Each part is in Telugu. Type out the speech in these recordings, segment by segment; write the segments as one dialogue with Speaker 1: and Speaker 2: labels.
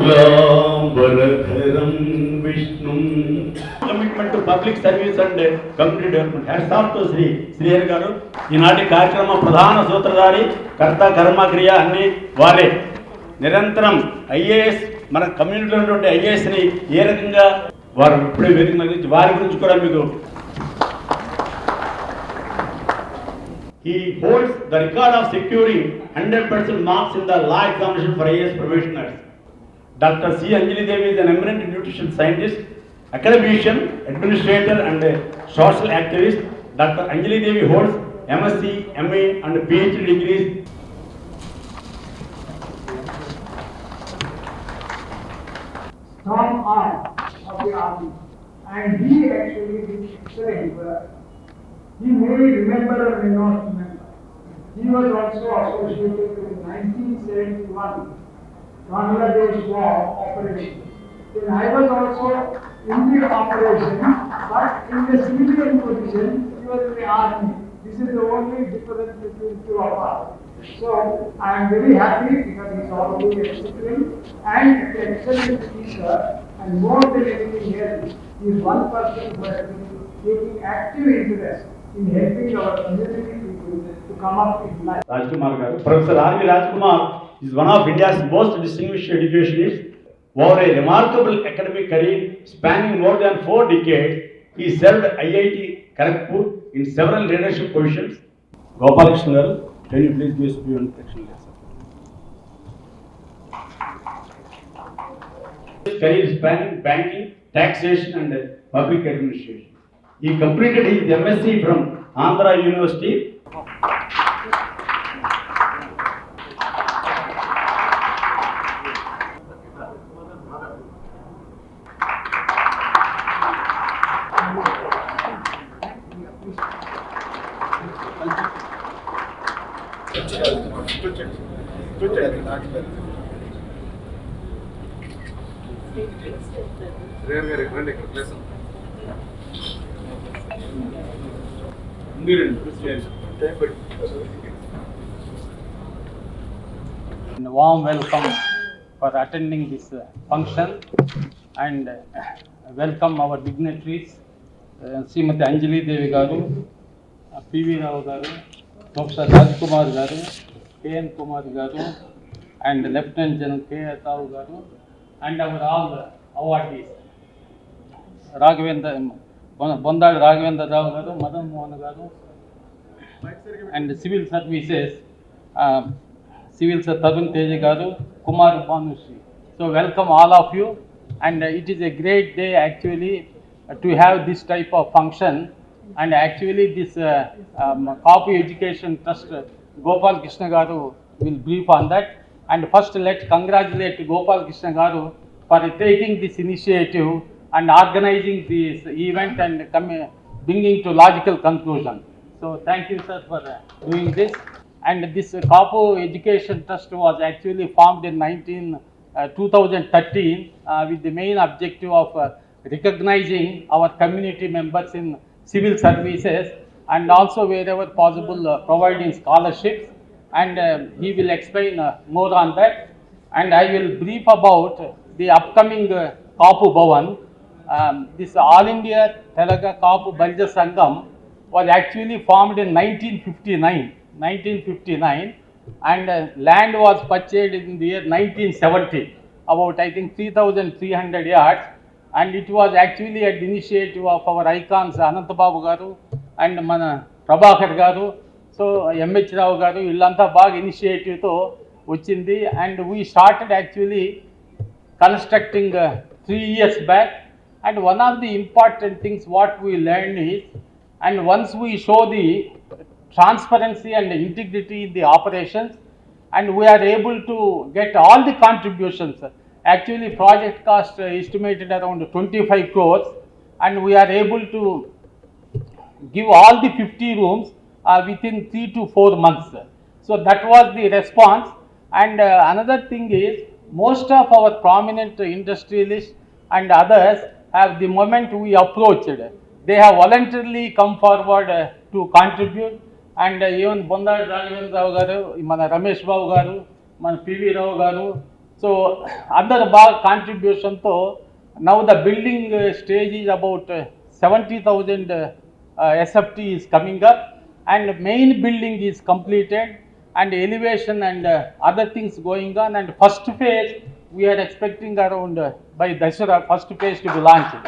Speaker 1: శుక్లాంబరధరం Vishnu. Commitment to public service and community development. Hats off to Srihari గారు. ఈనాటి కార్యక్రమ ప్రధాన సూత్రధారి, కర్త, కర్మ, క్రియ అన్ని వారే. నిరంతరం ఐఏఎస్, మన కమ్యూనిటీలో ఉన్నటువంటి ఐఏఎస్ని ఏ రకంగా వారు ఇప్పుడే వేదిక గురించి వారి గురించి కూడా మీకు. He holds the record of securing 100% marks in the law examination for IAS probationers. Dr. C. Anjali Devi is an eminent nutrition scientist, academician, administrator and social activist. Dr. Anjali Devi holds MSc, MA and PhD degrees.
Speaker 2: Strong arm of the army, and he actually did excellent work. He may remember or may not remember. He was also associated with 1971 Bangladesh war operation. Then I was also in the operation, but in the civilian position, he was in the army. This is the only difference between two of us. So I am very happy because he is already a disciplined and an excellent teacher, and more than anything else, he is one person who has been taking active interest in helping our community people to come up in life.
Speaker 1: Rajkumar garu. Professor R.V. Rajkumar is one of India's most distinguished educationists. Over a remarkable academic career spanning more than 4 decades, he served IIT Kharagpur in several leadership positions. Gopalakrishnan garu, can you please give us your introduction? His career spanning banking, taxation and public administration. He completed his MSc from Andhra University.
Speaker 3: A warm welcome for attending this function, and welcome our dignitaries, Srimati Anjali Devi garu, P.V. Rao garu, Professor Rajkumar garu, K.N. Kumar garu, and Lieutenant General K. Rao garu, and our all awardees, Bondad Raghavendra Rao garu, Madan Mohan garu, and civil services, Civil Sir Tarun Teja garu, Kumar Bhanushri. So welcome all of you, and it is a great day actually to have this type of function, and actually this Kapu Education Trust, Gopal Krishna garu will brief on that. And first let's congratulate Gopal Krishna garu for taking this initiative and organizing this event and bringing to logical conclusion. So thank you sir for doing this. And this Kapu Education Trust was actually formed in 2013 with the main objective of recognizing our community members in civil services, and also wherever possible providing scholarships, and he will explain more on that. And I will brief about the upcoming Kapu Bhavan. This All India Telaga Kapu Balja Sangam was actually formed in 1959, and land was purchased in the year 1970, about I think 3,300 yards, and it was actually at the initiative of our icons Anantababu garu and Mana Prabhakar garu. So M.H. Rao garu illanta bag initiative to vachindi, and we started actually constructing 3 years back. And one of the important things what we learned is, and once we show the transparency and integrity in the operations, and we are able to get all the contributions. Actually project cost estimated around 25 crores, and we are able to give all the 50 rooms within 3 to 4 months. So that was the response. And another thing is, most of our prominent industrialists and others have, the moment we approached, they have voluntarily come forward to contribute. And even Bondad Raghavendra Rao garu, Mana Ramesh Babu garu, Mana P.V. Rao garu, So under the contribution, though, now the building stage is about 70,000 SFT is coming up, and main building is completed, and elevation and other things going on. And first phase we are expecting around by Dashera, first phase to be launched.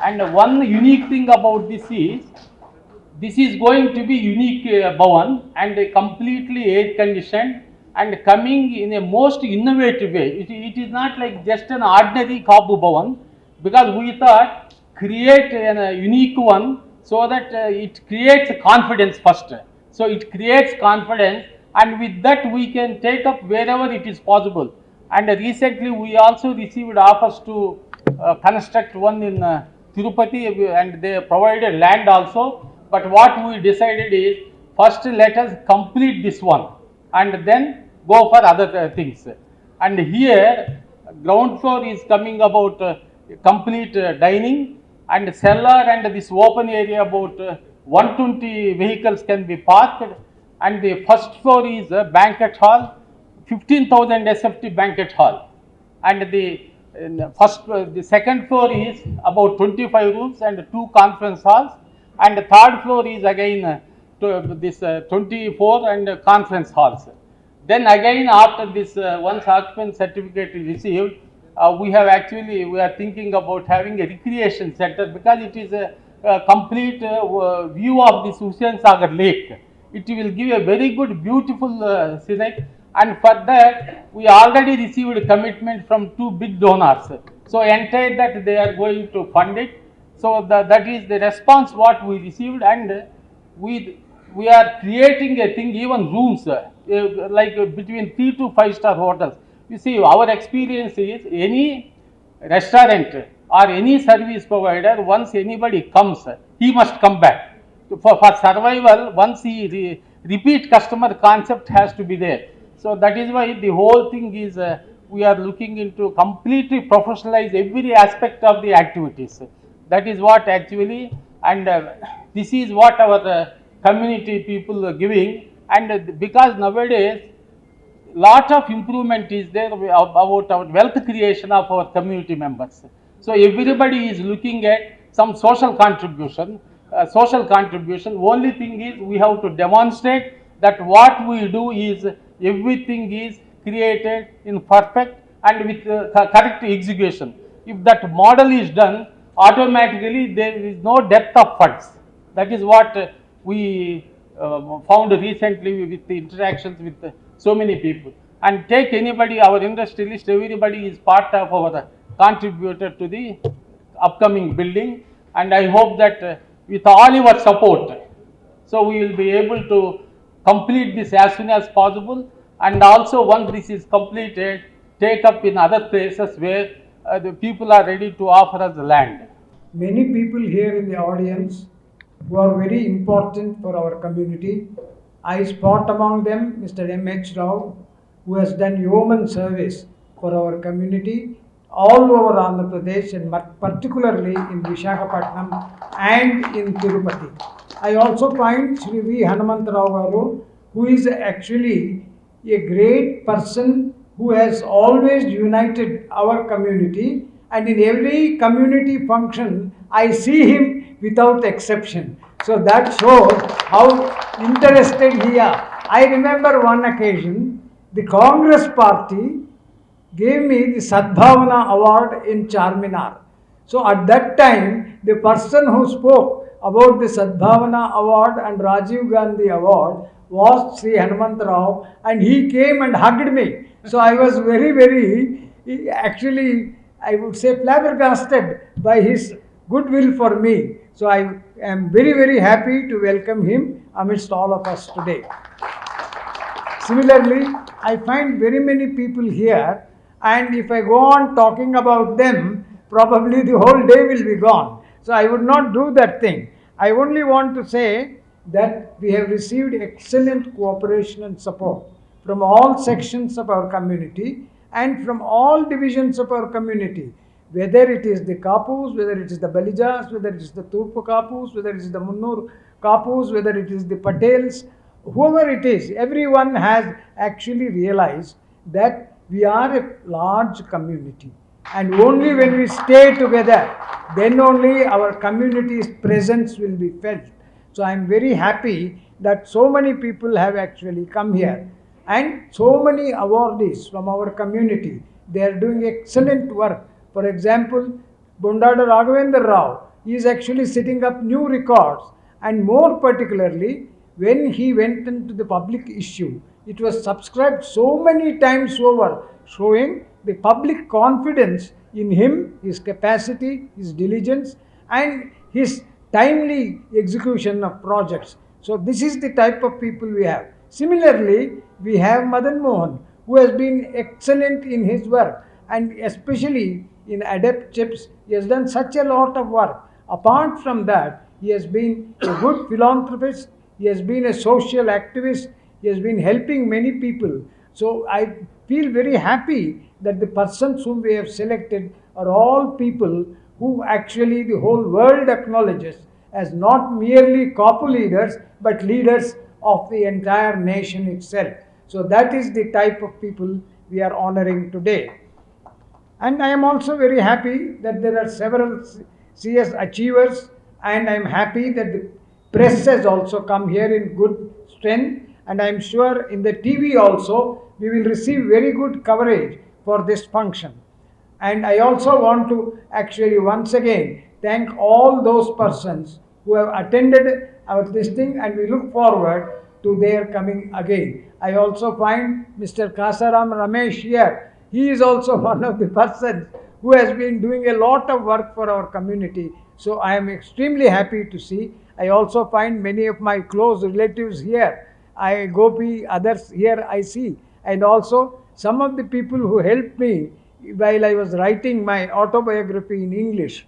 Speaker 3: And one unique thing about this is going to be unique Bhavan and completely air conditioned and coming in a most innovative way. It is not like just an ordinary Kapu Bhavan, because we thought create a unique one so that it creates confidence first. So it creates confidence, and with that we can take up wherever it is possible. And recently we also received offers to construct one in Tirupati, and they provided land also. But what we decided is first let us complete this one and then go for other things. And here ground floor is coming about complete dining, and cellar and this open area about 120 vehicles can be parked, and the first floor is a banquet hall, 15,000 SFT banquet hall, and the the second floor is about 25 rooms and 2 conference halls, and the third floor is again this 24 and conference halls. Then again after this once occupant certificate is received, we are thinking about having a recreation center, because it is a complete view of this Hussain Sagar lake. It will give a very good beautiful scenic, and for that we already received commitment from 2 big donors. So entire that they are going to fund it. So that is the response what we received, and we are creating a thing, even rooms like between 3 to 5 star hotels. You see, our experience is any restaurant or any service provider, once anybody comes, he must come back. For survival, once he repeat customer concept has to be there. So that is why the whole thing is we are looking into completely professionalize every aspect of the activities. That is what actually, and this is what our community people are giving, and because nowadays lot of improvement is there about our wealth creation of our community members. So everybody is looking at some social contribution. Only thing is we have to demonstrate that what we do is everything is created in perfect and with correct execution. If that model is done, automatically there is no depth of funds. That is what we found recently with the interactions with so many people. And take anybody, our industrialist, everybody is part of our contributor to the upcoming building, and I hope that with all your support, so we will be able to complete this as soon as possible, and also once this is completed, take up in other places where the people are ready to offer us the land.
Speaker 2: Many people here in the audience who are very important for our community. I spot among them Mr. M.H. Rao, who has done yeoman service for our community all over Andhra Pradesh, and particularly in Visakhapatnam and in Tirupati. I also find Sri V. Hanumantarao Garu, who is actually a great person who has always united our community, and in every community function I see him without exception. So that shows how interested he is. I remember one occasion, the Congress party gave me the Sadbhavana Award in Charminar. So at that time, the person who spoke about the Sadbhavana Award and Rajiv Gandhi Award was Sri Hanumantarao, and he came and hugged me. So I was very, actually, I would say flabbergasted by his goodwill for me. So I am very happy to welcome him amidst all of us today. Similarly, I find very many people here, and if I go on talking about them, probably the whole day will be gone. So I would not do that thing. I only want to say that we have received excellent cooperation and support from all sections of our community and from all divisions of our community, whether it is the Kapus, whether it is the Balijas, whether it is the Turpu Kapus, whether it is the Munnur Kapus, whether it is the Patels, whoever it is, everyone has actually realized that we are a large community. And only when we stay together, then only our community's presence will be felt. So I am very happy that so many people have actually come here. And so many awardees from our community, they are doing excellent work. For example, Bondada Raghavendra Rao is actually setting up new records, and more particularly, when he went into the public issue, it was subscribed so many times over, showing the public confidence in him, his capacity, his diligence, and his timely execution of projects. So this is the type of people we have. Similarly, we have Madan Mohan, who has been excellent in his work, and especially in ADEPT chips, he has done such a lot of work. Apart from that, he has been a good philanthropist, he has been a social activist, he has been helping many people. So I feel very happy that the persons whom we have selected are all people who actually the whole world acknowledges as not merely COPU leaders, but leaders of the entire nation itself. So that is the type of people we are honoring today. And I am also very happy that there are several CS achievers, and I am happy that the press has also come here in good strength, and I am sure in the TV also we will receive very good coverage for this function. And I also want to actually once again thank all those persons who have attended our listing, and we look forward to their coming again. I also find Mr. Kasaram Ramesh here. He is also one of the persons who has been doing a lot of work for our community. So I am extremely happy to see. I also find many of my close relatives here. Gopi, others here I see. And also some of the people who helped me while I was writing my autobiography in English.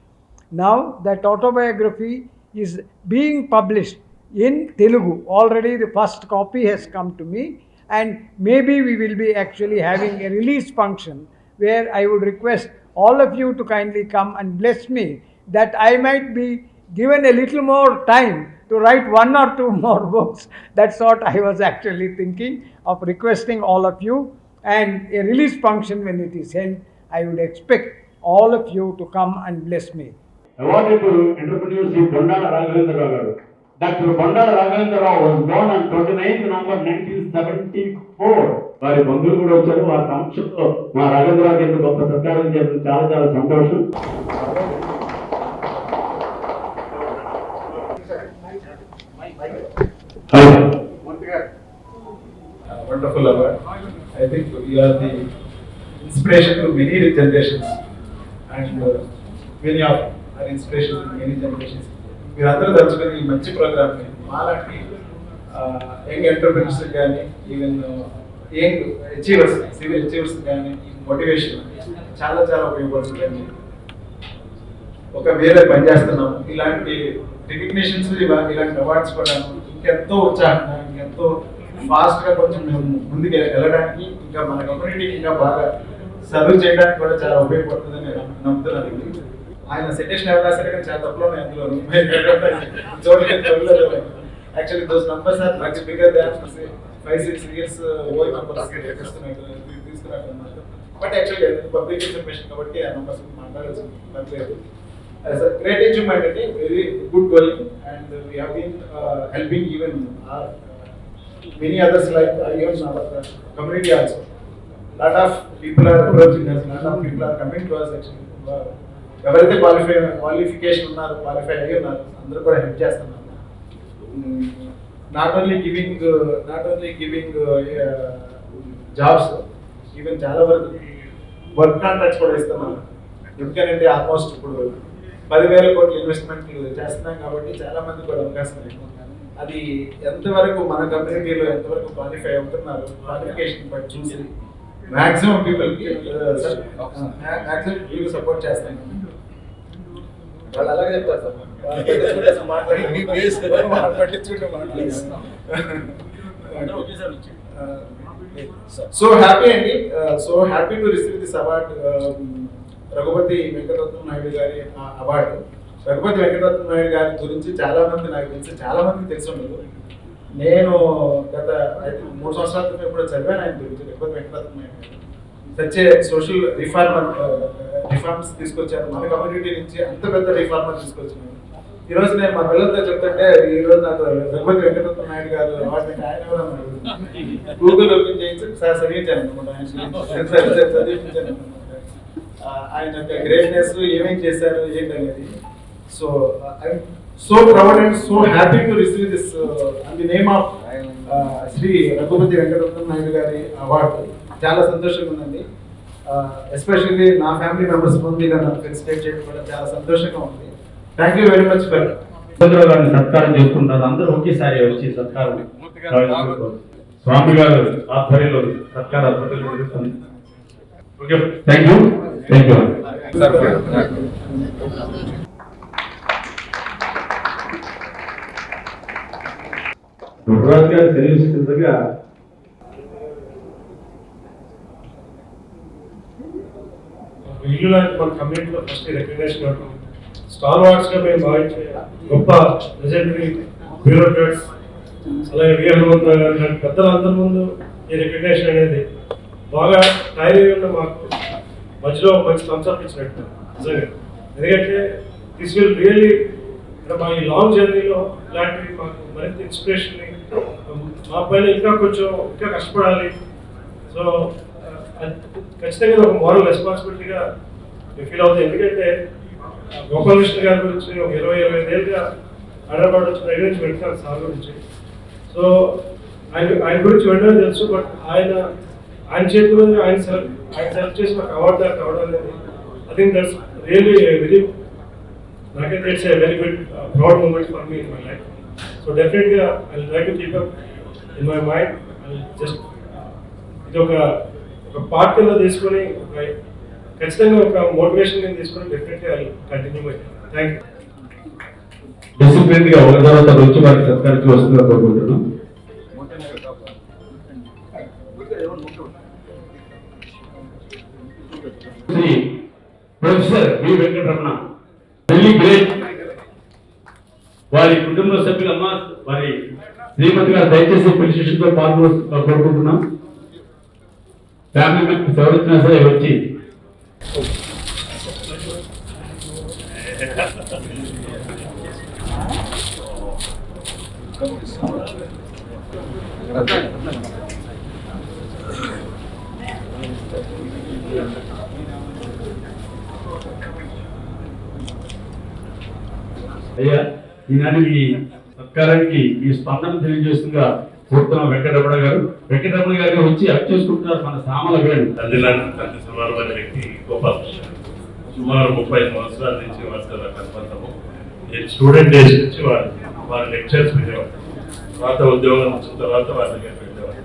Speaker 2: Now that autobiography is being published in Telugu. Already the first copy has come to me, and maybe we will be actually having a release function where I would request all of you to kindly come and bless me, that I might be given a little more time to write one or two more books. That's what I was actually thinking of requesting all of you. And a release function when it is held, I would expect all of you to come and bless me.
Speaker 1: Awarded to entrepreneur Sri Bondada Raghavendra Rao. Dr. Bondada Raghavendra Rao was born on 29th November 1974. వారి బంధువులు కూడా వచ్చారు. వారి సమక్షంలో మా రాఘవేంద్ర గారికి ఎంత గొప్ప సత్కారం చేయడం చాలా చాలా సంతోషం.
Speaker 4: Wonderful award. I think you are the inspiration to many generations, and many of are inspiration to many generations. మీరు అందరూ తలుచుకొని ఈ మంచి ప్రోగ్రామ్ని మాలాంటి యంగ్ ఎంటర్ప్రెన్యూర్స్ కానీ, even young achievers, civil achievers కానీ ఈ మోటివేషన్ చాలా చాలా ఉపయోగపడుతుందండి. ఒక వేరే పని చేస్తున్నాము, ఇలాంటి రికగ్నిషన్స్, ఇలాంటి అవార్డ్స్ కూడా ఇంకెంతో ఉత్సాహంగా, ఇంకెంతో ఫాస్ట్గా కొంచెం మేము ముందుకు వెళ్ళడానికి, ఇంకా మన కమ్యూనిటీకి ఇంకా బాగా సర్వ్ చేయడానికి కూడా చాలా ఉపయోగపడుతుందని నేను నమ్ముతున్నాను. ఆయన సెటేషన్ ఎవరైనా సరే కానీ చాలా తప్పులో అందులో actually those numbers are much bigger than 5-6 years old numbers తీసుకున్నట్టు. బట్ యాక్చువల్లీ పబ్లిక్ ఇన్ఫర్మేషన్ కాబట్టి ఆ నంబర్స్ మాట్లాడాల్సిన పర్లేదు. As a great achievement, very good going, and we have been helping even many others, like even our community also. Lot of people are approaching us, lot of people are coming to us actually. ఎవరైతే క్వాలిఫికేషన్ ఉన్నారు, క్వాలిఫై అయ్యి ఉన్నారు, అందరూ కూడా హెల్ప్ చేస్తున్నారు. Not only giving jobs, even చాలా వరకు వర్క్ కాంట్రాక్ట్స్ కూడా ఇస్తున్నారు. ఎందుకంటే ఆల్మోస్ట్ ఇప్పుడు 10,000 కోట్ల ఇన్వెస్ట్మెంట్ చేస్తున్నాం కాబట్టి చాలా మంది కూడా అవకాశం ఉంది. అది ఎంతవరకు మన కమ్యూనిటీలో ఎంతవరకు క్వాలిఫై అవుతున్నారు, క్వాలిఫికేషన్ బట్టి చూసి మ్యాక్సిమం పీపుల్కి సపోర్ట్ చేస్తాం. వాళ్ళు అలాగే చెప్తారు సార్, పట్టించుకుంటే సో హ్యాపీ అండి. So happy to receive this award, Raghupati Venkataratnam Naidu గారి అవార్డు. రఘుపతి వెంకటరత్నం నాయుడు గారి గురించి చాలా మంది నాకు తెలిసి చాలా మందికి తెలిసి ఉండదు. నేను గత 3 సంవత్సరాల క్రితం కూడా చదివాను ఆయన గురించి, లేకపోతే వెంకటరత్న సచ్చే సోషల్ రిఫార్మ్స్ తీసుకొచ్చారు మన కమ్యూనిటీ నుంచి, అంత పెద్ద రిఫార్మర్ తీసుకొచ్చాను. ఈ రోజు నేను మా పిల్లలతో చెప్తుంటే ఈ రోజు నాకు రఘుపతి వెంకటరత్న నాయుడు గారు అవార్డు ఆయన కూడా గూగుల్ ఓపెన్ చేయించి సార్ చదివించాను అనమాట, ఆయన చదివించాను అనమాట. ఆయన యొక్క గ్రేట్నెస్ ఏమేం చేశారు ఏంటనేది. So I'm so proud and so happy to receive this on the name of Shri Raghupati Venkataratna Naidu గారి అవార్డు. చాలా సంతోషంగా ఉందండి. ఎస్పెషల్లీ నా ఫ్యామిలీ మెంబర్స్ ముందు ఇలా నాకు ఫెలిసిటేట్ చేయడం కూడా చాలా సంతోషంగా ఉంది. Thank you very much for
Speaker 1: గారిని సత్కారం చేసుకుంటారు. అందరూ ఒకేసారి వచ్చి సత్కారం స్వామి గారు ఆధ్వర్యంలో సత్కార జరుగుతుంది. Okay, thank you. Thank you. Gururaj గారి సర్వీస్ కిందగా
Speaker 5: ఇల్లు లాంటి మన కమ్యూనిటీలో ఫస్ట్ రికగ్నైజేషన్ కావడం, స్టార్ వార్డ్స్ గా మేము భావించే గొప్ప లెజెండరీ బ్యూరోక్రాట్స్ అలాగే వి హనుమంతరావు గారు లాంటి పెద్దలందరి ముందు ఈ రికగ్నైజేషన్ అనేది బాగా టైర్ అయి ఉన్న మాకు మధ్యలో మంచి కాన్సెప్ట్ ఇచ్చినట్టు నిజంగా. ఎందుకంటే దిస్ విల్ రియల్లీ మా ఈ లాంగ్ జర్నీలో ఇలాంటివి మాకు మరింత ఇన్స్పిరేషన్, మా పైన ఇంకా కొంచెం ఇంకా కష్టపడాలి. సో ఖచ్చితంగా ఒక మోరల్ రెస్పాన్సిబిలిటీగా ఫీల్ అవుతుంది. ఎందుకంటే గోపాలకృష్ణ గారి గురించి ఒక 20-25 ఏళ్ళుగా హైదరాబాద్ వచ్చిన దగ్గర నుంచి వెళ్తాను సార్ గురించి. సో ఆయన గురించి వెంటనే తెలుసు. బట్ ఆయన చేతిలో ఆయన సెలెక్ట్ చేసి నాకు అవార్డు దాకా కావడం అనేది I think that's really very, నాకైతే it's a very good proud moment for me in my life. So డెఫినెట్గా I try to keep up in my mind. Just ఇది ఒక పార్ట్ కింద తీసుకొని ఖచ్చితంగా ఒక మోటివేషన్ కింద తీసుకొని డెఫినెట్గా కంటిన్యూ అవుతుంది. Thank you.
Speaker 1: డిసిప్లిన్ గా ఒక తర్వాత వచ్చి వారికి సత్కారించి వస్తుందని కోరుకుంటున్నాం. Shri professor V Venkataramana Delhi great, వారి కుటుంబ సభ్యులమ్మ వారి శ్రీమతి గారు దయచేసి పిలిచితో కోరుకుంటున్నాం. ఫ్యామిలీ మెంబర్స్ ఎవరైనా సరే వచ్చి అయ్యా ఈనాడు ఈ సత్కారానికి ఈ స్పందన తెలియజేస్తుందిగా కోరుతున్నాం వెంకటరమణ గారు. వెంకటరమణ గారు వచ్చి అప్ చేసుకుంటున్నారు మన సామల వేడు.
Speaker 6: తండ్రి సమానమైన వ్యక్తి గోపాలకృష్ణ సుమారు 30 సంవత్సరాల నుంచి వారితో కనపడతాము. నేను స్టూడెంట్ డేస్ నుంచి వారి లెక్చర్స్ వినేవాడు. తర్వాత ఉద్యోగం వచ్చిన తర్వాత వారి దగ్గర వెళ్ళేవాడు.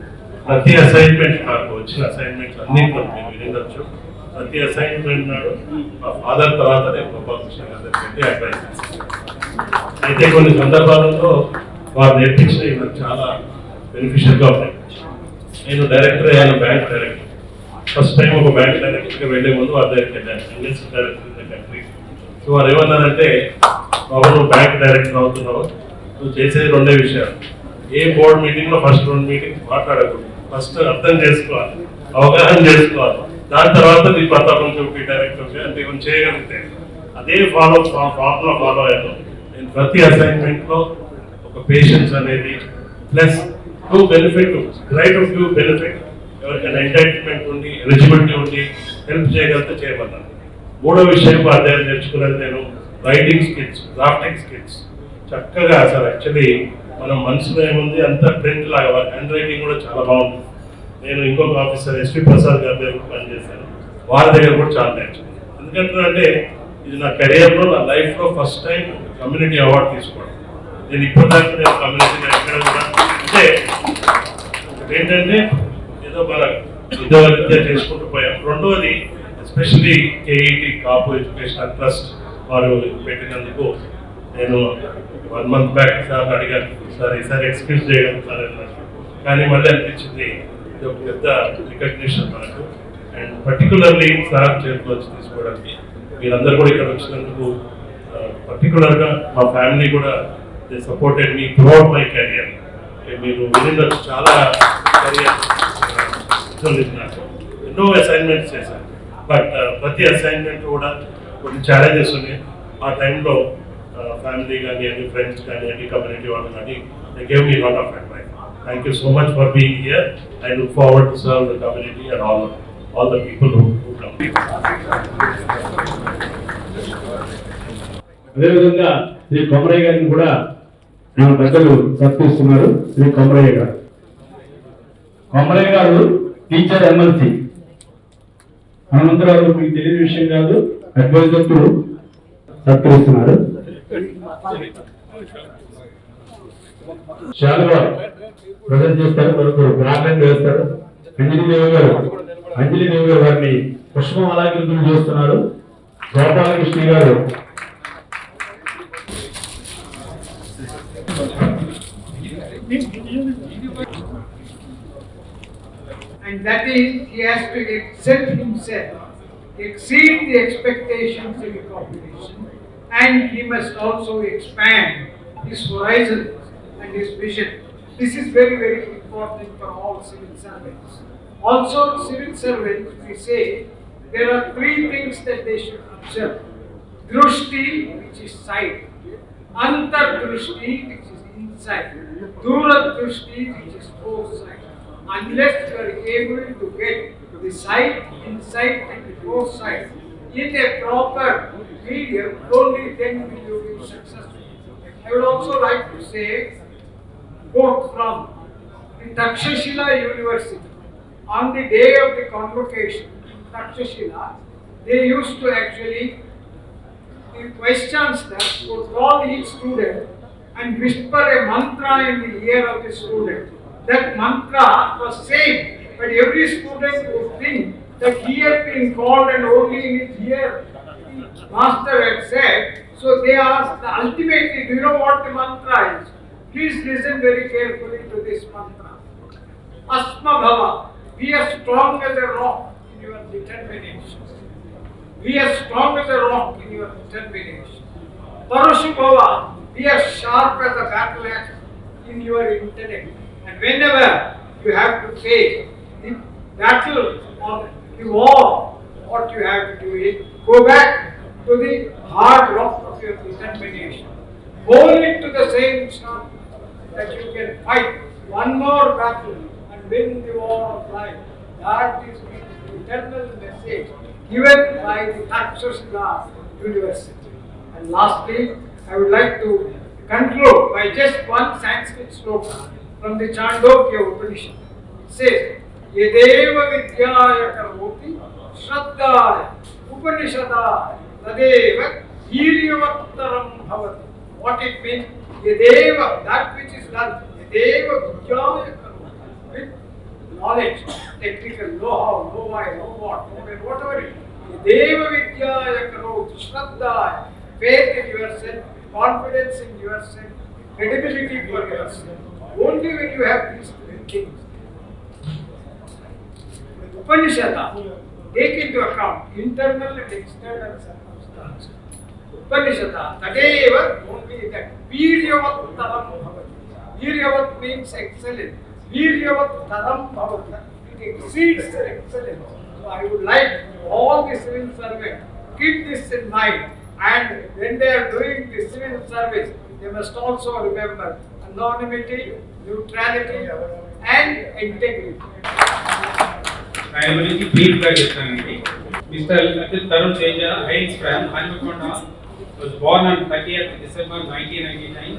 Speaker 6: ప్రతి అసైన్మెంట్ నాకు వచ్చిన అసైన్మెంట్స్ అన్ని మీరు వినవచ్చు. ప్రతి అసైన్మెంట్ నాడు మా ఫాదర్ తర్వాత నేను గోపాలకృష్ణ గారి దగ్గరికి అడ్వైస్ చేస్తాను. అయితే కొన్ని సందర్భాలలో వారు నేర్పించినవి నాకు చాలా బెనిఫిషియల్గా ఉన్నాయి. నేను డైరెక్టర్ అయ్యాను, బ్యాంక్ డైరెక్టర్. ఫస్ట్ టైం ఒక బ్యాంక్ డైరెక్టర్గా వెళ్లే ముందు వారి దగ్గరికి వెళ్ళాను, Indian director in the country. So వారు ఏమన్నారంటే, బాబు నువ్వు బ్యాంక్ డైరెక్టర్ అవుతున్నావు, నువ్వు చేసేది 2 విషయాలు. ఏ బోర్డు మీటింగ్లో ఫస్ట్ 2 మీటింగ్స్ మాట్లాడకూడదు, ఫస్ట్ అర్థం చేసుకోవాలి, అవగాహన చేసుకోవాలి, దాని తర్వాత నీ ప్రతాపం చూపి డైరెక్టర్ అంటే కొంచెం చేయగలిగితే అదే ఫార్ములా ఫాలో అయ్యాను. నేను ప్రతి అసైన్మెంట్లో ఒక పేషెన్స్ అనేది plus to benefit right to give benefit, ఎవరికైనా ఎంటైటిల్మెంట్ ఉండి ఎలిజిబిలిటీ ఉండి హెల్ప్ చేయగలిగితే చేయమన్నాను. 3వ విషయం వారి దగ్గర నేర్చుకున్నది నేను రైటింగ్ స్కిల్స్, డ్రాఫ్టింగ్ స్కిల్స్. చక్కగా అసలు యాక్చువల్లీ మనం మనసులో ఏముంది అంత ప్రింట్ లాగా, వారి హ్యాండ్ రైటింగ్ కూడా చాలా బాగుంటుంది. నేను ఇంకొక ఆఫీసర్ ఎస్పీ ప్రసాద్ గారి దగ్గర పనిచేశాను, వారి దగ్గర కూడా చాలా నేర్చుకున్నాను. ఎందుకంటే ఇది నా కెరియర్లో, నా లైఫ్లో ఫస్ట్ టైం కమ్యూనిటీ అవార్డు తీసుకోవడం. నేను ఇప్పటిదాకా నేను కమ్యూనిటీ ఎక్కడ కూడా అంటే ఏంటంటే ఏదో మన విద్య చేసుకుంటూ పోయాం. 2వది ఎస్పెషల్లీ కేఈటీ కాపు ఎడ్యుకేషనల్ ట్రస్ట్ వారు పెట్టినందుకు నేను 1 మంత్ బ్యాక్ సార్ అడిగాను, సార్ ఈసారి ఎక్స్క్యూజ్ చేయగలుగుతారు అన్నారు. కానీ మళ్ళీ అనిపించింది ఇది ఒక పెద్ద రికగ్నిషన్ మనకు. అండ్ పర్టికులర్లీ సార్ చేతిలో వచ్చి తీసుకోవడానికి మీరందరూ కూడా ఇక్కడ వచ్చినందుకు, పర్టికులర్గా మా ఫ్యామిలీ కూడా they supported me throughout my career. మీరు వినిండొచ్చు, చాలా కెరియర్ నాకు ఎన్నో అసైన్మెంట్స్ చేశాను. బట్ ప్రతి అసైన్మెంట్ కూడా కొన్ని ఛాలెంజెస్ ఉన్నాయి. ఆ టైంలో ఫ్యామిలీ కానీ అన్ని ఫ్రెండ్స్ కానీ అన్ని కమ్యూనిటీ వాళ్ళు కానీ they gave me lot of advice. Thank you so much for being here. I look forward to serve the community and all the people who come.
Speaker 1: అదేవిధంగా శ్రీ కొమరయ్య గారిని కూడా మన పెద్దలు సత్కరిస్తున్నారు. శ్రీ కొమరయ్య గారు, కొమరయ్య గారు టీచర్ ఎమ్మెల్సీ హనుమంతరావు మీకు తెలియని విషయం కాదు, అడ్వైజర్ టు సత్కరిస్తున్నారు. శాలువా ప్రజెంట్ చేస్తారు, కొరకు గార్లెండ్ వేస్తారు. అంజలిదేవి గారు వారిని పుష్పం అలాంకృతులు చేస్తున్నారు. గోపాలకృష్ణ గారు
Speaker 2: And that is, he has to excel himself, exceed the expectations of the population, and he must also expand his horizons and his vision. This is very, very important for all civil servants. Also, civil servants, we say, there are three things that they should observe. Drushti, which is sight. Antardrushti, which is insight. Duradrushti, which is foresight. Unless you are able to get the sight, insight and the foresight in a proper medium, only then will you be successful. I would also like to say, quote from the Takshashila University. On the day of the convocation, Takshashila, they used to actually, the Vice Chancellor would call each student and whisper a mantra in the ear of the student. That mantra was same, but every student would think that he had been called and only in his ear the master had said. So they asked, ultimately, do you know what the mantra is? Please listen very carefully to this mantra. Asma Bhava, be as strong as a rock in your determination. Be as strong as a rock in your determination. Parashu Bhava, be as sharp as a battle axe in your intellect. And whenever you have to face the battle or the war, what you have to do is go back to the hard rock of your determination. Hold it to the same shot that you can fight one more battle and win the war of life. That is the eternal message given by the Takshashila University. And lastly, I would like to conclude by just one Sanskrit sloka from the Chandogya Upanishad. It says, Yadeva Vidyaya Karvoti Shraddhaya Upanishadaya Tadeva Hiryavattaram Bhavati. What it means? Yadeva, that which is done, Yadeva Vidyaya Karvoti, with knowledge, technical know-how, know-why, know-what, know-when, whatever it is. Yadeva Vidyaya Karvoti Shraddhaya, faith in yourself, confidence in yourself, credibility for yourself. Only when you have these three things. Upanishada, take into account internal and external circumstances. Upanishada, Tadeva, only that. Viryavat-taram bhavati. Viryavat means excellent. Viryavat-taram bhavati. It exceeds their excellence. So I would like all the civil servants keep this in mind, and when they are doing the civil service, they must also remember anonymity, neutrality and integrity.
Speaker 7: ఆయన గురించి బ్రీఫ్ గా చెప్తానండి. Mister Tarun Teja Heinz from Hanamkonda was born on 30th December 1999.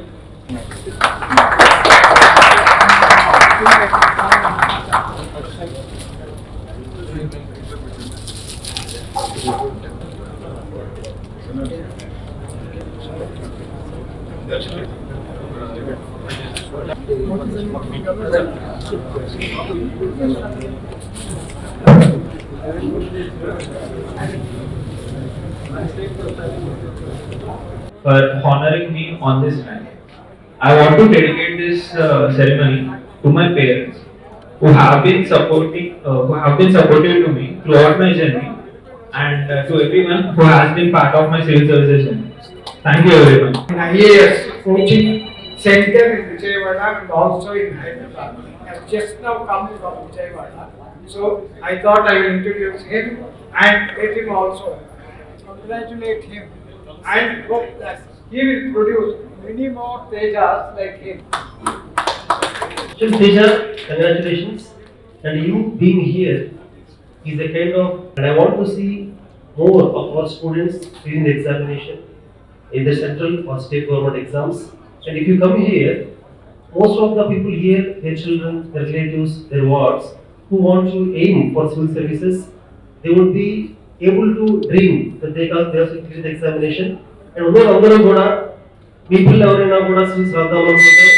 Speaker 8: For honoring me on this night. I want to dedicate this ceremony to my parents who have been supportive to me throughout my journey, and to everyone who has been part of my civil services journey. Thank you everyone.
Speaker 2: In IAS coaching center in Vijayawada and also in Hyderabad. He has just now come from Vijayawada. So I thought I will introduce him and let him also congratulate him and hope that he will produce many more Tejas like him.
Speaker 9: Teja, congratulations. And you being here is a kind of, and I want to see more of our students during the examination, either central or state government exams. And if you come here, most of the people here, their children, their relatives, their wards, who want to aim for civil services, they would be able to dream that they have to clear the examination. And అందరూ కూడా మీ పిల్లలు ఎవరైనా కూడా సివిల్స్ రాద్దాం అనుకుంటే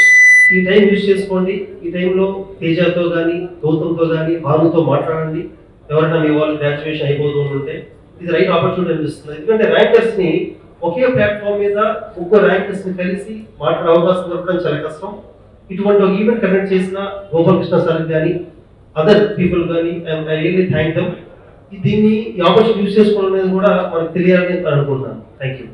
Speaker 9: ఈ టైం యూజ్ చేసుకోండి. ఈ టైంలో తేజతో కానీ గౌతమ్తో కానీ భానుతో మాట్లాడండి. ఎవరైనా మీ వాళ్ళు గ్రాడ్యుయేషన్ అయిపోతూ ఉంటే ఇది రైట్ ఆపర్చునిటీ అనిపిస్తుంది. ఎందుకంటే ర్యాంకర్స్ ని ఒకే ప్లాట్ఫామ్ మీద ముగ్గురు ర్యాంకర్స్ ని కలిసి మాట్లాడే అవకాశం దొరకడం చాలా కష్టం. ఇటువంటి ఒక ఈవెంట్ కండక్ట్ చేసిన గోపాలకృష్ణ సార్ కానీ అదర్ పీపుల్ కానీ ఐ రియల్లీ థ్యాంక్ దెమ్. దీన్ని ఈ ఆపర్చునిటీ యూజ్ చేసుకోవడం అనేది కూడా మనకు తెలియాలని అనుకుంటున్నాను. Thank you.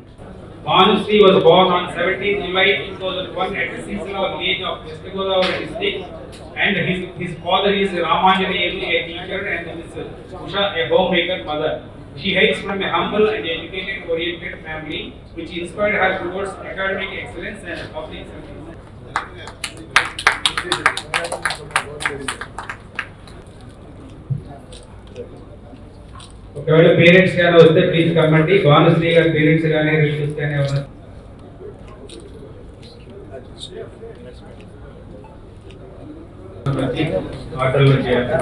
Speaker 7: Bhanushree was born on 17 July 2001 at the seasonal age of West Godavari district, and his father is Ramanjanayalu, a teacher, and Miss Usha, a homemaker mother. She hails from a humble and educated-oriented family, which inspired her towards academic excellence and public service. ఒకవేళ పేరెంట్స్ కానీ వస్తే ప్లీజ్ కమ్మండి. భానుశ్రీ గారి పేరెంట్స్ కానీ రిలేటివ్స్ కానీ ఎవరైనా ఆటల్లో చేయాలి.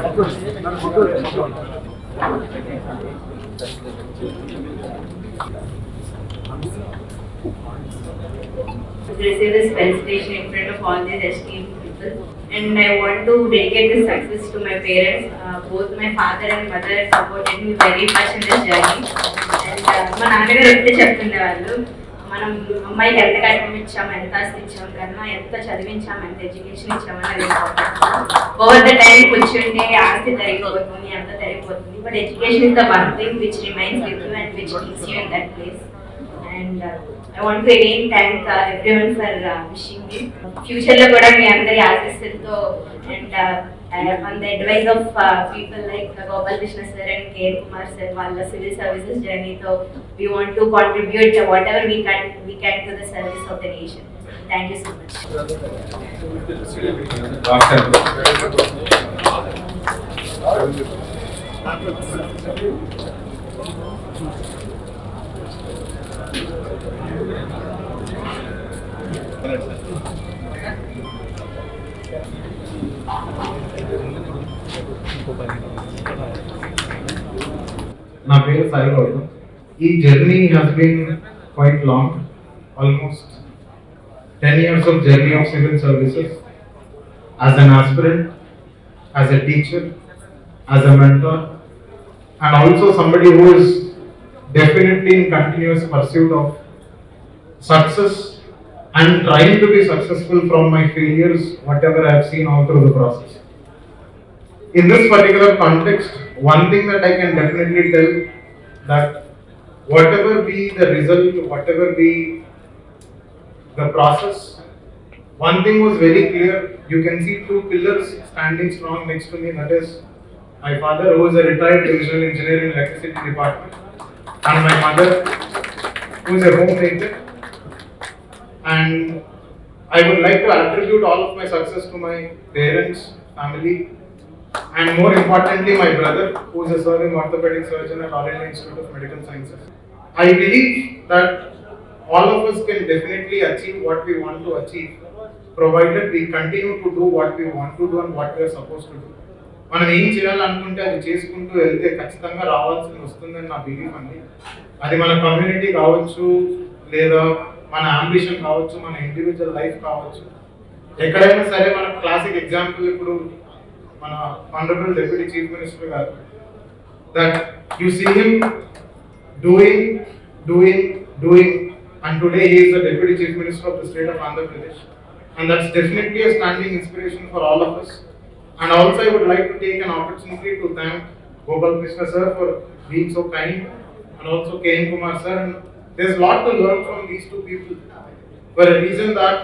Speaker 10: Receive this felicitation in front of all these esteemed people, and I want to dedicate this success to my parents. Both my father and mother supported me very much in this journey. And మా నాన్నగారు ఎప్పుడు చెప్తుండేవాళ్ళు, మనం అమ్మాయికి ఎంత కట్నం ఇచ్చాము, ఎంత ఆస్తి ఇచ్చాము కన్నా ఎంత చదివించాము, ఎంత ఎడ్యుకేషన్ ఇచ్చామని అది ఓవర్ ద టైం కూర్చుంటే ఆస్తి తరిగిపోతుంది, అంత తరిగిపోతుంది. But education is the one thing which remains with you and which keeps you in that place. And I want to again thank everyone for wishing me. Future lo kuda mi andari aasistulto and on the advice of people like Gopal Krishna sir and K. Kumar sir, valla civil services journey, so we want to contribute whatever we can to the service of the nation. Thank you so much.
Speaker 4: నా పేరు సాయి గౌతమ్. ఈ journey has been quite long, almost 10 years of journey of civil services as an aspirant, as a teacher, as a mentor, and also somebody who is definitely in continuous pursuit of success and trying to be successful from my failures, whatever I have seen all through the process. In this particular context, one thing that I can definitely tell, that whatever be the result, whatever be the process, one thing was very clear. You can see two pillars standing strong next to me, that is my father, who is a retired divisional engineer in electricity department, and my mother, who is a homemaker. And I would like to attribute all of my success to my parents, family, and more importantly my brother, who is a serving orthopedic surgeon at All India Institute of Medical Sciences. I believe that all of us can definitely achieve what we want to achieve, provided we continue to do what we want to do and what we are supposed to do. మనం ఏం చేయాలనుకుంటే అది చేసుకుంటూ వెళ్తే ఖచ్చితంగా రావాల్సింది వస్తుందని నా బిలీఫ్ అండి. అది మన కమ్యూనిటీ కావచ్చు, లేదా మన అంబిషన్ కావచ్చు, మన ఇండివిజువల్ లైఫ్ కావచ్చు. ఎక్కడైనా సరే మన క్లాసిక్ ఎగ్జాంపుల్ ఇప్పుడు మన ఆనరబుల్ డిప్యూటీ చీఫ్ మినిస్టర్ గారు, that you see him doing and today he is the deputy chief minister of the state of Andhra Pradesh, and that's definitely a standing inspiration for all of us. And also I would like to take an opportunity to thank Gopal Krishna sir for being so kind, and also K. Kumar sir. And there's a lot to learn from these two people, for a reason that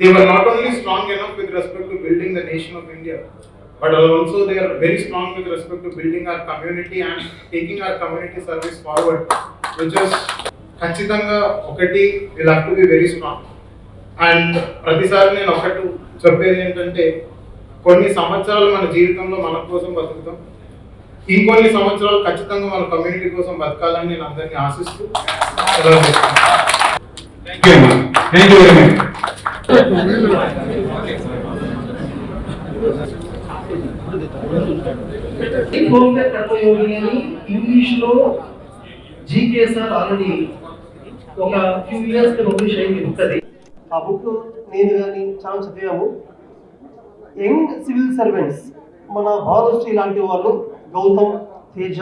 Speaker 4: they were not only strong enough with respect to building the nation of India, but also they are very strong with respect to building our community and taking our community service forward, which is ఖచ్చితంగా ఒకటి will have to be very strong. And ప్రతిసారి నేను ఒకటి చెప్పేది ఏంటంటే, కొన్ని సంవత్సరాలు మన జీవితంలో మన కోసం బతుకుతాం, ఇంకొన్ని సంవత్సరాలు ఖచ్చితంగా మన కమ్యూనిటీ కోసం బతకాలని నేను అందరినీ ఆశిస్తూ థ్యాంక్ యూ వెరీ మచ్.
Speaker 9: కర్మయోగి అని ఇంగ్లీష్ లో జీకే సార్ ఆల్రెడీ ఒక ఫ్యూ ఇయర్స్ పబ్లిష్ అయింది బుక్. అది ఆ బుక్ నేను కానీ చాలా చదివాము. యంగ్ సివిల్ సర్వెంట్స్ మన భానుశ్రీ లాంటి వాళ్ళు, గౌతమ్, తేజ,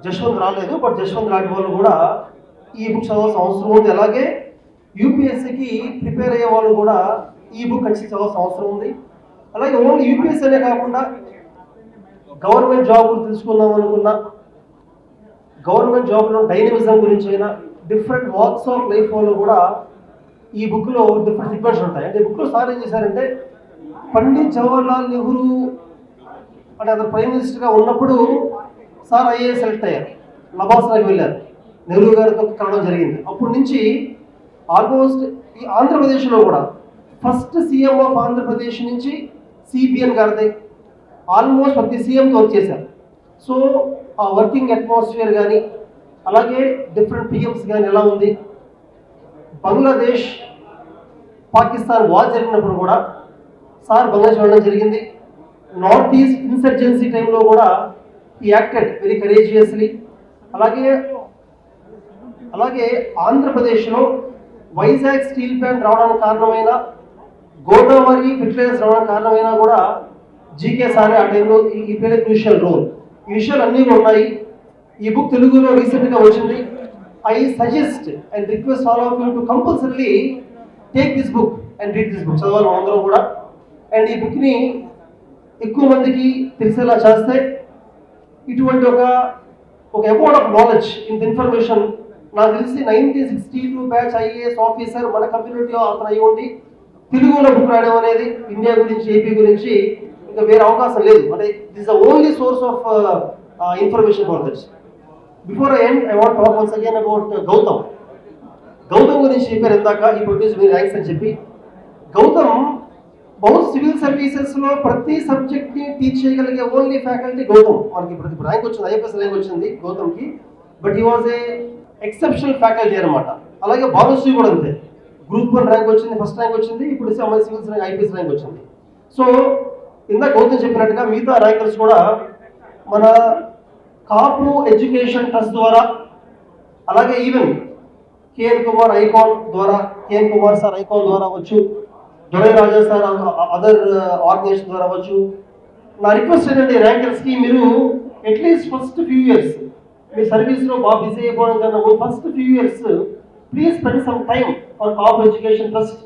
Speaker 9: జశ్వంత్ రాలేదు, బట్ జశ్వంత్ లాంటి వాళ్ళు కూడా ఈ బుక్ చదవాల్సిన అవసరం ఉంది. అలాగే యూపీఎస్సీకి ప్రిపేర్ అయ్యే వాళ్ళు కూడా ఈ బుక్ ఖచ్చితంగా చదవాల్సిన అవసరం ఉంది. అలాగే ఓన్లీ యూపీఎస్సీ అనే కాకుండా గవర్నమెంట్ జాబ్ తెలుసుకుందాం అనుకున్నా, గవర్నమెంట్ జాబ్లో డైనమిజం గురించి అయినా, డిఫరెంట్ వాక్స్ ఆఫ్ లైఫ్ వాళ్ళు కూడా ఈ బుక్లో డిఫరెంట్ సెగ్మెంట్స్ ఉంటాయి. అంటే ఈ బుక్లో సార్ ఏం చేశారంటే, పండిత్ జవహర్లాల్ నెహ్రూ అంటే అతను ప్రైమ్ మినిస్టర్గా ఉన్నప్పుడు సార్ ఐఏఎస్ సెలెక్ట్ అయ్యారు, లబాస్రాకి వెళ్ళారు, నెహ్రూ గారితో కలవడం జరిగింది. అప్పటి నుంచి ఆల్మోస్ట్ ఈ ఆంధ్రప్రదేశ్లో కూడా ఫస్ట్ సీఎం ఆఫ్ ఆంధ్రప్రదేశ్ నుంచి సిబిఎన్ గారిదే ఆల్మోస్ట్ ప్రతి సీఎంతో వర్క్ చేశారు. సో ఆ వర్కింగ్ అట్మాస్ఫియర్ కానీ, అలాగే డిఫరెంట్ పిఎమ్స్ కానీ ఎలా ఉంది, బంగ్లాదేశ్ పాకిస్తాన్ వార్ జరిగినప్పుడు కూడా సార్ బంగ్లాదేశ్ వెళ్ళడం జరిగింది. నార్త్ ఈస్ట్ ఇన్సర్జెన్సీ టైంలో కూడా ఈ యాక్టెడ్ వెరీ కరేజియస్లీ. అలాగే ఆంధ్రప్రదేశ్లో వైజాగ్ స్టీల్ ప్లాంట్ రావడానికి కారణమైన, గోదావరి ఫెర్టిలైజర్స్ రావడానికి కారణమైన కూడా జీకే సారే ఆ టైంలో ఈ ప్లేడ్ క్రూషియల్ రోల్. ఈ విషయాలు అన్నీ ఉన్నాయి. ఈ బుక్ తెలుగులో రీసెంట్గా వచ్చింది. I suggest and request all of you to compulsory take this book and read this book. చదవాలి అందరూ కూడా. అండ్ ఈ బుక్ని ఎక్కువ మందికి తెలిసేలా చేస్తే ఇటువంటి ఒక అమౌంట్ ఆఫ్ నాలెడ్జ్ ఇంత ఇన్ఫర్మేషన్, నాకు తెలిసి 1962 బ్యాచ్ ఐఏఎస్ ఆఫీసర్ మన కమ్యూనిటీలో అతను అయ్యి ఉండి తెలుగులో బుక్ రాయడం అనేది ఇండియా గురించి, ఏపీ గురించి ఇంకా వేరే అవకాశం లేదు. అంటే this the only source of information for that. Before I end I want talk once again about Gautam గురించి చెప్పారు ఇందాక, ఈ ప్రొడ్యూస్ మీ ర్యాంక్స్ అని చెప్పి. గౌతమ్ బహుత్ సివిల్ సర్వీసెస్లో ప్రతి సబ్జెక్ట్ని టీచ్ చేయగలిగే ఓన్లీ ఫ్యాకల్టీ గౌతమ్. మనకి ఇప్పుడు ర్యాంక్ వచ్చింది, ఐఎఫ్ఎస్ ర్యాంక్ వచ్చింది గౌతమ్కి, but he was a exceptional faculty అనమాట. అలాగే భానుశ్రీ కూడా అంతే, గ్రూప్ 1 ర్యాంక్ వచ్చింది, ఫస్ట్ ర్యాంక్ వచ్చింది, ఇప్పుడు సివిల్స్ ర్యాంక్, ఐపీఎస్ ర్యాంక్ వచ్చింది. సో ఇందాక గౌతమ్ చెప్పినట్టుగా మిగతా ర్యాంకర్స్ కూడా మన కాపు ఎడ్యుకేషన్ ట్రస్ట్ ద్వారా, అలాగే ఈవెన్ కేఎన్ కుమార్ ఐకాన్ ద్వారా, కేఎన్ కుమార్ సార్ ఐకాన్ ద్వారా అవ్వచ్చు, Dorai Raja sir other organisation ద్వారా అవ్వచ్చు. నా రిక్వెస్ట్ ఏంటంటే ర్యాంకర్స్కి మీరు అట్లీస్ట్ ఫస్ట్ ఫ్యూ ఇయర్స్ మీ సర్వీస్లో బాగా బిజీ అయిపోవడం కన్నా first few years please spend some time for Kapu education trust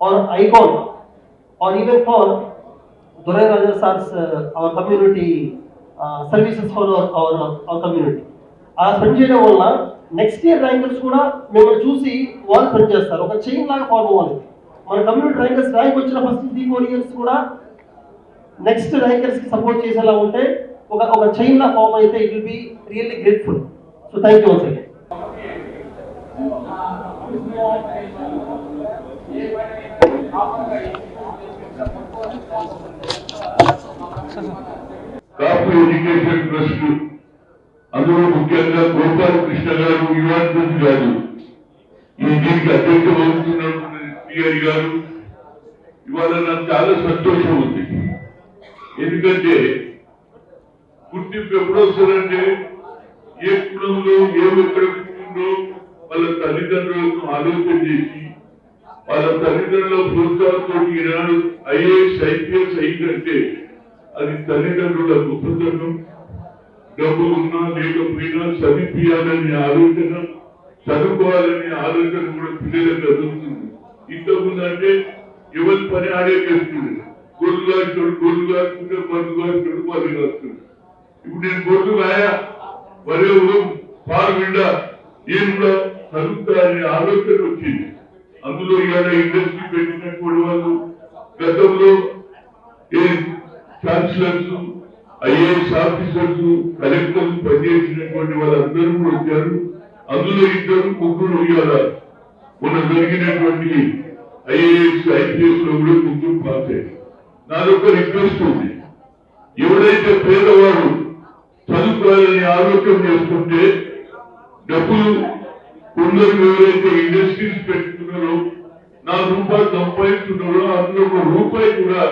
Speaker 9: or icon or even for Dorai Raja sir's our community services for our community. అలా స్పెండ్ చేయడం వల్ల నెక్స్ట్ ఇయర్ ర్యాంకర్స్ కూడా మిమ్మల్ని చూసి వాళ్ళు స్పెండ్ చేస్తారు. ఒక చైన్ లాగా ఫార్మ్ అవ్వాలి. మన కమ్యూనిటీ ర్యాంకర్స్ ర్యాంక్ వచ్చిన ఫస్ట్ 3-4 ఇయర్స్ కూడా నెక్స్ట్ ర్యాంకర్స్కి సపోర్ట్ చేసేలా ఉంటే ఒక చైన్ లా ఫార్మ్ అయితే it will be really grateful. So thank you once again.
Speaker 11: Kapu education trust అందులో ముఖ్యంగా గోపాలకృష్ణ గారు, యువన్ ప్రతి గారు, ఈ దీనికి అధ్యక్ష వహిస్తున్నటువంటి పిఆర్ గారు, ఇవాళ నాకు చాలా సంతోషం ఉంది. ఎందుకంటే గుర్తింపు ఎప్పుడు వస్తుందంటే ఏ కులంలో ఎక్కడ ఉందో వాళ్ళ తల్లిదండ్రులను ఆలోచన చేసి వాళ్ళ తల్లిదండ్రుల ప్రోత్సాహంతో ఈనాడు ఐఏఎస్ ఐపీఎస్ అయిందంటే అది తల్లిదండ్రుల గొప్పతనం. డబ్బు ఉన్నా లేకపోయినా చదివియాలనే ఆలోచన, చదువుకోవాలనే ఆలోచన కూడా పిల్లలకు చదువుతుంది. ఇంతకుముందు అంటే ఎవరి పని ఆడే చేస్తుంది. గొర్రెలు కాస్తున్నాడు, గొర్రెలు కాస్తుంటే పన్ను కాస్తున్నాడు, పన్ను కాస్తున్నాడు. ఇప్పుడు నేను గొర్రెలు కాయా వరే పాలు విండా నేను కూడా చదువుతా అనే ఆలోచన వచ్చింది. అందులో ఇవాళ ఇండస్ట్రీ పెట్టినటువంటి వాళ్ళు గతంలో ఛాన్సలర్స్, ఐఏఎస్ ఆఫీసర్స్, కలెక్టర్స్ పనిచేసినటువంటి వాళ్ళందరూ కూడా వచ్చారు. అందులో 2-3 ఇవాళ మొన్న జరిగినటువంటి ఐఏఎస్ IPS లో కూడా ముగ్గురు పాస్ అయ్యారు. నాదొక రిక్వెస్ట్ ఉంది, ఎవరైతే పేదవాడు చదువుకోవాలని ఆలోచన చేసుకుంటే డబ్బులు కొందరు ఎవరైతే ఇండస్ట్రీస్ పెట్టుకున్నారో 4 రూపాయలు సంపాదిస్తున్నారో అందులో 1 రూపాయి కూడా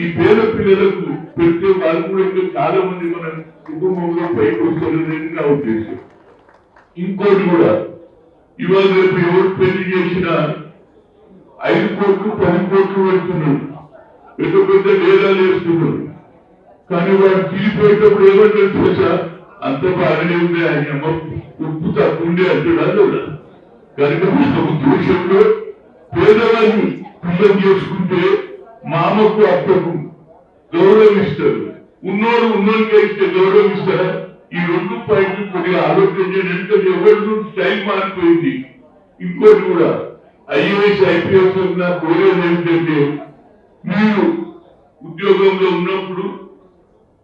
Speaker 11: ఈ పేద పిల్లలకు పెడితే వాళ్ళు కూడా ఇంకా చాలా మంది మన కుటుంబంలో పైకి వస్తారనేది నా ఉద్దేశం. ఇంకోటి కూడా ఇవాళ రేపు ఎవరు పెళ్లి చేసినా 5 కోట్లు 10 కోట్లు పెడుతున్నారు, పెద్ద పెద్ద డేరాలు వేస్తున్నారు. కానీ వాడు తీరిపోయేటప్పుడు ఏమంటారు తెలుసా, అంత బాగానే ఉంది, ఆయన అమ్మ ఉప్పు తక్కువ ఉండే అంటాడు. కనుక దేశంలో పేదవాళ్ళు పిల్లలు చేసుకుంటే మామకు అత్తకు గౌరవిస్తారు, ఉన్నోడికే ఇస్తే గౌరవిస్తారా? ఈ 2 పాయింట్లు కొద్దిగా ఆలోచన చేయండి. ఎవరు స్టైల్ మారిపోయింది. ఇంకోటి కూడా IAS IPS నా కోరేది ఏంటంటే, మీరు ఉద్యోగంలో ఉన్నప్పుడు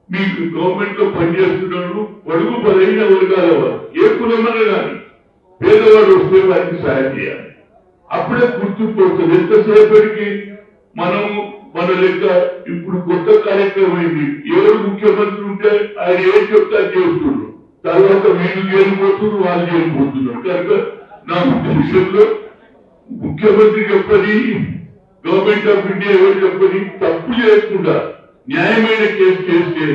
Speaker 11: మీకు గవర్నమెంట్ లో పనిచేస్తున్నాడు పొడుగు బలైన వర్గాల వారు ఏ కులమన్నా కానీ పేదవాడు వస్తే వారికి సాయం చేయాలి. అప్పుడే గుర్తుకొస్తుంది. ఎంతసేపటికి మనము మన లెక్క ఇప్పుడు కొత్త కార్యక్రమం అయింది, ఎవరు ముఖ్యమంత్రి ఉంటే ఆయన ఏం చెప్తా చేస్తున్నారు, తర్వాత వీళ్ళు చేరిపోతున్నారు, వాళ్ళు చేరిపోతున్నారు. కనుక నా ఉద్దేశంలో ముఖ్యమంత్రి చెప్పని, గవర్నమెంట్ ఆఫ్ ఇండియా ఎవరు చెప్పని తప్పు చేయకుండా న్యాయమైన కేసు చేస్తే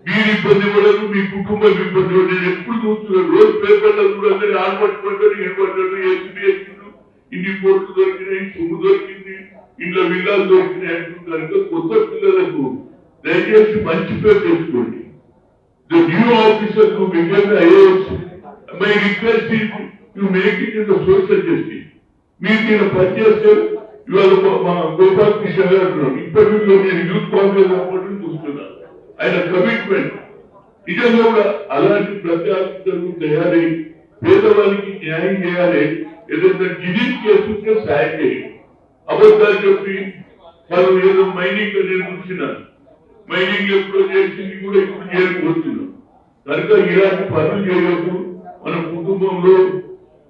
Speaker 11: మీరు ఇబ్బంది పడరు, మీ కుటుంబం ఇబ్బంది పడరు. నేను ఎప్పుడు చూస్తున్నాను, రోజు పేపర్లో కూడా ఆడపట్టుకుంటారు, ఏర్పడ్డారు, ఏసీబీఎస్లు ఇన్ని కోట్లు దొరికినాయి, సొమ్ము దొరికింది, ఇంట్లో విల్లాలు దొరికినాయి అంటున్నారు. కనుక కొత్త పిల్లలకు దయచేసి మంచి పేరు తెచ్చుకోండి. The new officer to become IAS, my request is you make it in the social justice. మీరు దీన్ని పనిచేస్తే ఇవాళ మా గోపాల్ కృష్ణ గారు ఇప్పటిలో నేను యూత్ కాంగ్రెస్ అప్పటి చూస్తున్నాను. ఆయన కమిట్మెంట్ నిజంగా కూడా అలాంటి ప్రత్యేకతలు తయారై పేదవాళ్ళకి న్యాయం చేయాలి. ఏదైనా గిరిజన చేస్తుంటే సాయం చేయాలి. అబద్ధాలు చెప్పి మనం ఏదో మైనింగ్ నేను చూసినాను, మైనింగ్ ఎప్పుడో చేసింది కూడా ఇప్పుడు చేయకపోతున్నాం. కనుక ఇలాంటి పనులు చేయవచ్చు. మన కుటుంబంలో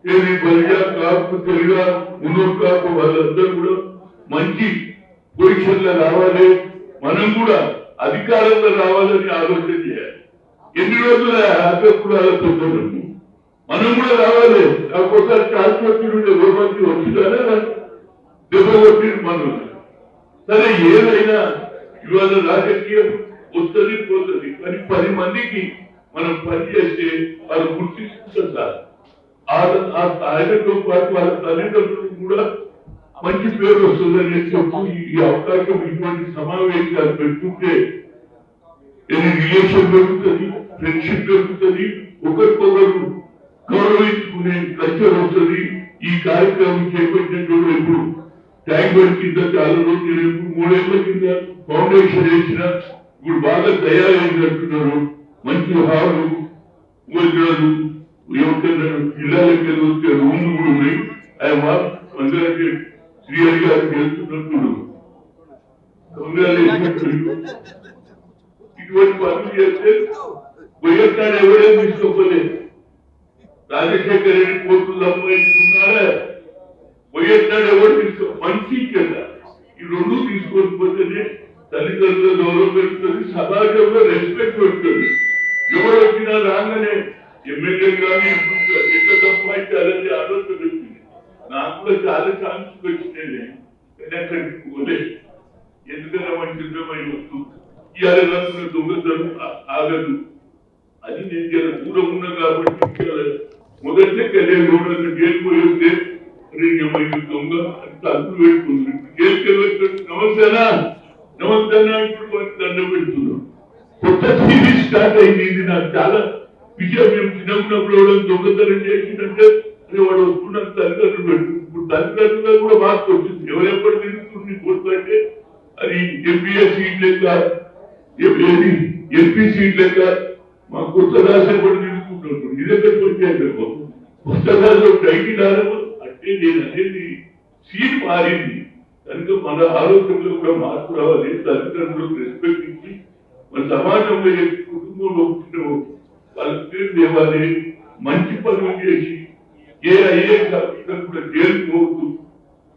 Speaker 11: ఏది బలిగా కాపు తెలుగా మునోరు కాపు వాళ్ళందరూ కూడా మంచి పొజిషన్లో రావాలి, మనం కూడా అధికారంలో రావాలని ఆలోచన చేయాలి. ఎన్ని రోజులు ఆకర్షణలతో మనం కూడా రావాలి. ఒక్కోసారి శాశ్వతుడు గోపతి వచ్చిందా దెబ్బ కొట్టి మనం. సరే ఏదైనా ఇవాళ రాజకీయం వస్తుంది పోతుంది, కానీ 10 మందికి మనం పనిచేస్తే వాళ్ళు గుర్తిస్తారు. ఆయనతో పాటు వాళ్ళ తల్లిదండ్రులకు కూడా మంచి పేరు వస్తుందని చెప్పి ఈ అవకాశం ఇటువంటి సమావేశాలు పెట్టుకుంటే రిలేషన్ పెరుగుతుంది, ఫ్రెండ్షిప్ పెరుగుతుంది, ఒకరికొకరు గౌరవించుకునే కల్చర్ వస్తుంది. ఈ కార్యక్రమం చేపట్టినప్పుడు ఇప్పుడు ట్యాంక్ బండ్ కింద చాలా రోజులు 3 ఏళ్ల కింద ఫౌండేషన్ వేసిన, ఇప్పుడు బాగా తయారైంది అంటున్నారు. మంచి హాలు, భోజనాలు, ఇళ్ళకి వస్తే రూమ్లు కూడా ఉన్నాయి. ఆయన అందరికీ శ్రీహరి గారు చేస్తున్నప్పుడు ఇటువంటి పనులు చేస్తే వైఎస్ఆర్ ఎవరైనా తీసుకోలేదు. రాజశేఖర రెడ్డి కోర్టులు అమ్మాయిస్తున్నారా, వైఎస్ఆర్ ఎవరు తీసుకో మంచి కదా. ఈ 2 తీసుకోకపోతేనే తల్లిదండ్రుల గౌరవం పెరుగుతుంది, సమాజంలో రెస్పెక్ట్ పెరుగుతుంది. ఎవరు వచ్చినా రాగానే ఎమ్మెల్యే కానీ ఎట్లా సంపాదించాలని ఆలోచన వచ్చింది. నాకు కూడా చాలా ఛాన్సెస్ వచ్చినాయి, కానీ అక్కడికి పోలేదు. ఎందుకన్నా మంచిమైన వస్తువు ఇవాళ రాసిన దొంగతనం ఆగదు. అది నేను చాలా దూరం ఉన్నా కాబట్టి మొదటి రోడ్డు గేట్ పోయిస్తే దొంగ అంత అదుపు పెట్టుకుంది. గేట్ నమస్తేనా నమస్తేనా ఇప్పుడు దండ పెడుతున్నాం. కొత్త సిరీస్ స్టార్ట్ అయింది. ఇది నాకు చాలా విషయం. మేము చిన్నప్పుడు దొంగతనం చేసిందంటే వాడు వస్తున్న తల్లిదండ్రులు పెట్టు. ఇప్పుడు తల్లిదండ్రులు కూడా మార్పు వచ్చింది. ఎవరెప్పుడు తిరుగుతుంది కోరుకుంటే అది ఎంపీఏ సీట్ లెక్క, ఎంపీ సీట్ లెక్క మా కొత్త రాసేపడి తిరుగుతుంటారు. ఇది ఎక్కడ వచ్చాయి కొత్త రాజు డైకి రాదు అంటే నేను అనేది సీన్ మారింది. కనుక మన ఆలోచనలో కూడా మార్పు రావాలి. తల్లిదండ్రులకు రెస్పెక్ట్ ఇచ్చి మన సమాజంలో ఏ కుటుంబంలో పుట్టిన వాళ్ళకి పేరు తేవాలి. మంచి పనులు చేసి ఏ ఐఏఎస్ ఆఫీసర్ కూడా చేరుకోవద్దు,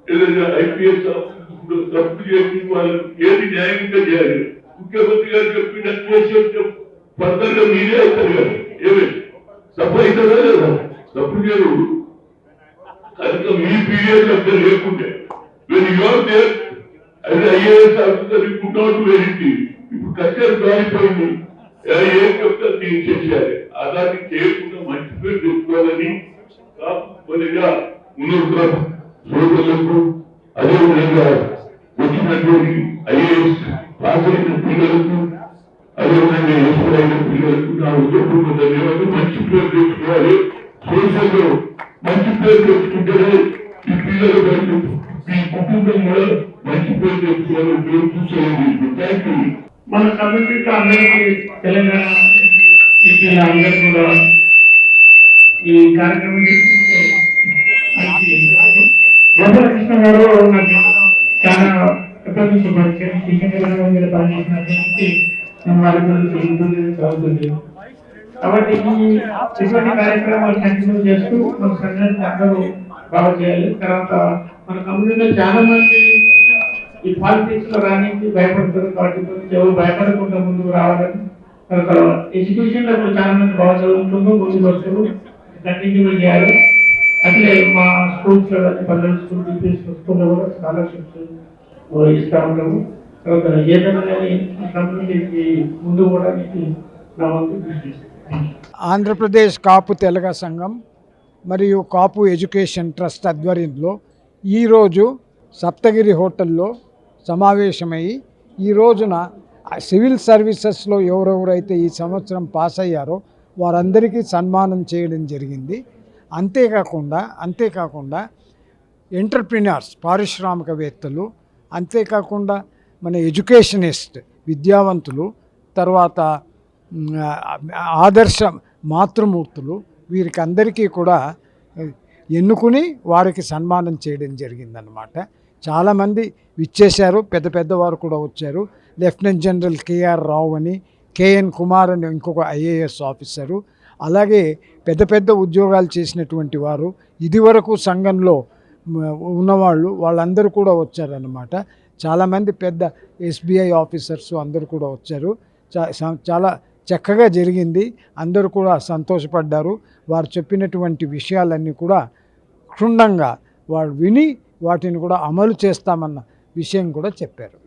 Speaker 11: ఏదైనా ఐపీఎస్ ఆఫీసర్ కూడా తప్పు చేసి వాళ్ళకి ఏది న్యాయంగా చేయాలి. ముఖ్యమంత్రి గారు చెప్పిన కేసు ఫర్దర్గా మీరే అవుతారు కదా, ఏమే తప్పు అవుతుందా లేదా? తప్పు చేయరు. కనుక మీ పీరియడ్ అక్కడ లేకుంటే when you are there as an IAS officer you could not do anything. ఇప్పుడు కష్టాలు కాలిపోయింది, ఏం చెప్తా నేను చేసేయాలి. అలాంటి చేయకుండా మంచి పేరు తెచ్చుకోవాలని కాకపోగా ఉన్నత సోదరులకు, అదేవిధంగా వచ్చినటువంటి ఐఏఎస్ పాస్ అయిన పిల్లలకు, అదేవిధంగా ఎస్ఐ అయిన పిల్లలకు నా ఉద్యోగంలో ధన్యవాదాలు. మంచి పేరు తెచ్చుకోవాలి. సోషల్లో మంచి పేరు తెచ్చుకుంటేనే ఈ పిల్లలు బయట మీ కుటుంబం కూడా మంచి పేరు తెచ్చుకోవాలి. పేరు చూసేది. Thank you.
Speaker 2: మన కమ్యూనిటీలో అందరికీ తెలంగాణ ఎంపీల అందరూ కూడా ఈ కార్యక్రమం గోపాలకృష్ణ గారు నాకు చాలా ఎప్పటి నుంచి పరిచయం. టీచర్ మీద పనిచేసినటువంటి వారి గురించి అవుతుంది. కాబట్టి ఇటువంటి కార్యక్రమాలు కంటిన్యూ చేస్తూ మన సంఘాన్ని అందరూ బాగా చేయాలి. తర్వాత మన కమ్యూనిటీలో చాలా మంది ఈ పాలిటిక్స్ లో రానికి భయపడతారు. వాటి గురించి ఎవరు భయపడకుండా ముందుకు రావాలని, ఎడ్యుకేషన్ లో చాలా మంది బాగా చదువుతుందో ముందుకు వస్తారు. కంటిన్యూ చేయాలి. అట్లే మా స్కూల్స్ లో కానీ పల్లెల స్కూల్ స్కూల్లో కూడా స్కాలర్షిప్స్ ఇస్తా ఉంటాము. తర్వాత ఏదైనా కానీ కమ్యూనిటీకి ముందు కూడా నా వంతు కృషి చేస్తాను.
Speaker 12: ఆంధ్రప్రదేశ్ కాపు తెలగ సంఘం మరియు కాపు ఎడ్యుకేషన్ ట్రస్ట్ ఆధ్వర్యంలో ఈరోజు సప్తగిరి హోటల్లో సమావేశమై ఈ రోజున సివిల్ సర్వీసెస్లో ఎవరెవరైతే ఈ సంవత్సరం పాస్ అయ్యారో వారందరికీ సన్మానం చేయడం జరిగింది. అంతేకాకుండా ఎంటర్ప్రినర్స్, పారిశ్రామికవేత్తలు, అంతేకాకుండా మన ఎడ్యుకేషనిస్ట్ విద్యావంతులు, తర్వాత ఆదర్శ మాతృమూర్తులు, వీరికి అందరికీ కూడా ఎన్నుకుని వారికి సన్మానం చేయడం జరిగిందనమాట. చాలామంది విచ్చేశారు, పెద్దవారు కూడా వచ్చారు. లెఫ్టినెంట్ జనరల్ కేఆర్ రావు అని, కేఎన్ కుమార్ అని ఇంకొక ఐఏఎస్ ఆఫీసరు, అలాగే పెద్ద ఉద్యోగాలు చేసినటువంటి వారు, ఇదివరకు సంఘంలో ఉన్నవాళ్ళు, వాళ్ళందరూ కూడా వచ్చారన్నమాట. చాలామంది పెద్ద ఎస్బీఐ ఆఫీసర్స్ అందరూ కూడా వచ్చారు. చాలా చక్కగా జరిగింది. అందరూ కూడా సంతోషపడ్డారు. వారు చెప్పినటువంటి విషయాలన్నీ కూడా క్షుణ్ణంగా వారు విని వాటిని కూడా అమలు చేస్తామన్న విషయం కూడా చెప్పారు.